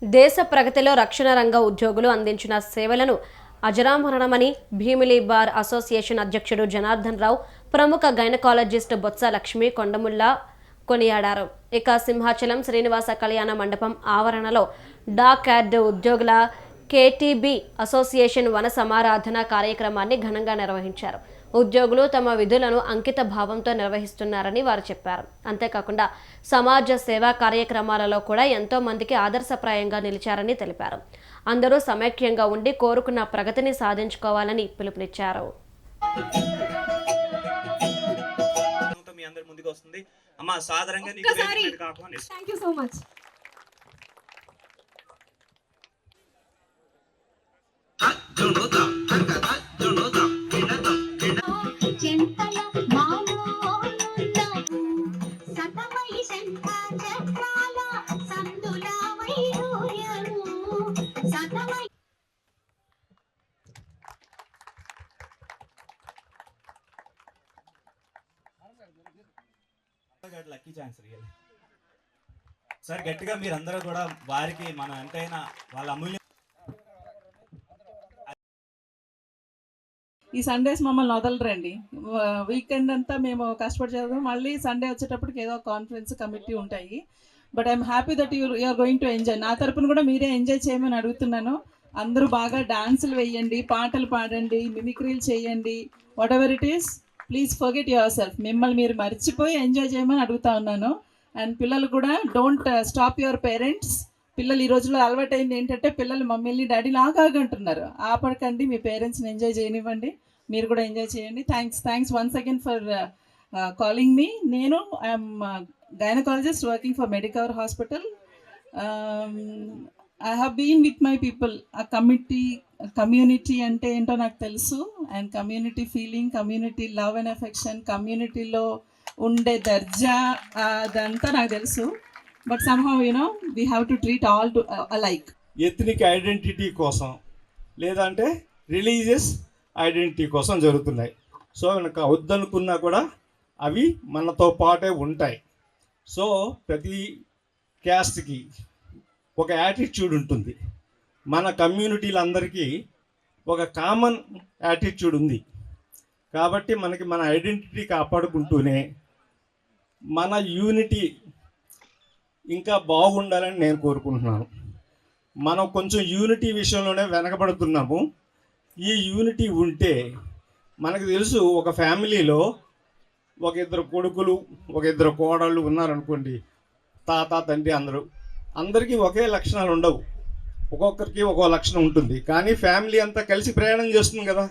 దేశ ప్రగతిలో రక్షణ రంగ ఉద్యోగులు అందించిన సేవలను అజరామరణమని భీమిలి బార్ అసోసియేషన్ అధ్యక్షుడు జనార్దన్ రావు, ప్రముఖ గైనకాలజిస్ట్ బొత్స లక్ష్మి కొండముల్లా కొనియాడారు. ఇక సింహాచలం శ్రీనివాస కళ్యాణ మండపం ఆవరణలో డాక్యార్డ్ ఉద్యోగుల కేటీబీ అసోసియేషన్ వన సమారాధన కార్యక్రమాన్ని ఘనంగా నిర్వహించారు. ఉద్యోగులు తమ విధులను అంకిత భావంతో నిర్వహిస్తున్నారని వారు చెప్పారు. అంతేకాకుండా సమాజ సేవా కార్యక్రమాలలో కూడా ఎంతో మందికి ఆదర్శప్రాయంగా నిలిచారని తెలిపారు. అందరూ సమైక్యంగా ఉండి కోరుకున్న ప్రగతిని సాధించుకోవాలని పిలుపునిచ్చారు. Lucky chance real sir. గట్టిగా మీరందరూ కూడా వారికి మన ఎంతైనా వాళ్ళ అమూల్య ఈ సండేస్ మమ్మల్ని వదలరండి. వీకెండ్ అంతా మేము కష్టపడి చదువు, మళ్ళీ సండే వచ్చేటప్పటికి ఏదో కాన్ఫరెన్స్ కమిటీ ఉంటాయి. But I'm happy that you're going to enjoy. నా తరపున కూడా మీరే ఎంజాయ్ చేయమని అడుగుతున్నాను. అందరూ బాగా డాన్సులు వేయండి, పాటలు పాడండి, మిమిక్రీలు చేయండి. What ever it is, please forget your self. మిమ్మల్ని మీరు మర్చిపోయి ఎంజాయ్ చేయమని అడుగుతా ఉన్నాను. అండ్ పిల్లలు కూడా డోంట్ స్టాప్ యువర్ పేరెంట్స్. పిల్లలు ఈ రోజుల్లో అలవాటైంది ఏంటంటే పిల్లలు మమ్మల్ని డాడీ లాగా అంటున్నారు. ఆపడకండి, మీ పేరెంట్స్ని ఎంజాయ్ చేయనివ్వండి, మీరు కూడా ఎంజాయ్ చేయండి. Thanks once again for calling me. నేను I'm gynaecologist working for Medicover hospital. I have been with my people. ఆ కమ్యూనిటీ అంటే ఏంటో నాకు తెలుసు. And community feeling, community love and affection, కమ్యూనిటీలో ఉండే దర్జా, అదంతా నాకు తెలుసు. But somehow we have to treat all to alike. Ethnic identity కోసం లేదంటే రిలీజియస్ ఐడెంటిటీ కోసం జరుగుతున్నాయి. సో కనుక వద్దనుకున్నా కూడా అవి మనతో పాటే ఉంటాయి. సో ప్రతి క్యాస్ట్కి ఒక యాటిట్యూడ్ ఉంటుంది. మన కమ్యూనిటీలందరికీ ఒక కామన్ యాటిట్యూడ్ ఉంది. కాబట్టి మనకి మన ఐడెంటిటీ కాపాడుకుంటూనే మన యూనిటీ ఇంకా బాగుండాలని నేను కోరుకుంటున్నాను. మనం కొంచెం యూనిటీ విషయంలోనే వెనకబడుతున్నాము. ఈ యూనిటీ ఉంటే మనకు తెలుసు, ఒక ఫ్యామిలీలో ఒక ఇద్దరు కొడుకులు, ఒక ఇద్దరు కోడళ్ళు ఉన్నారనుకోండి, తాత తండ్రి అందరికీ ఒకే లక్షణాలు ఉండవు. ఒక్కొక్కరికి ఒక్కో లక్షణం ఉంటుంది. కానీ ఫ్యామిలీ అంతా కలిసి ప్రయాణం చేస్తుంది కదా.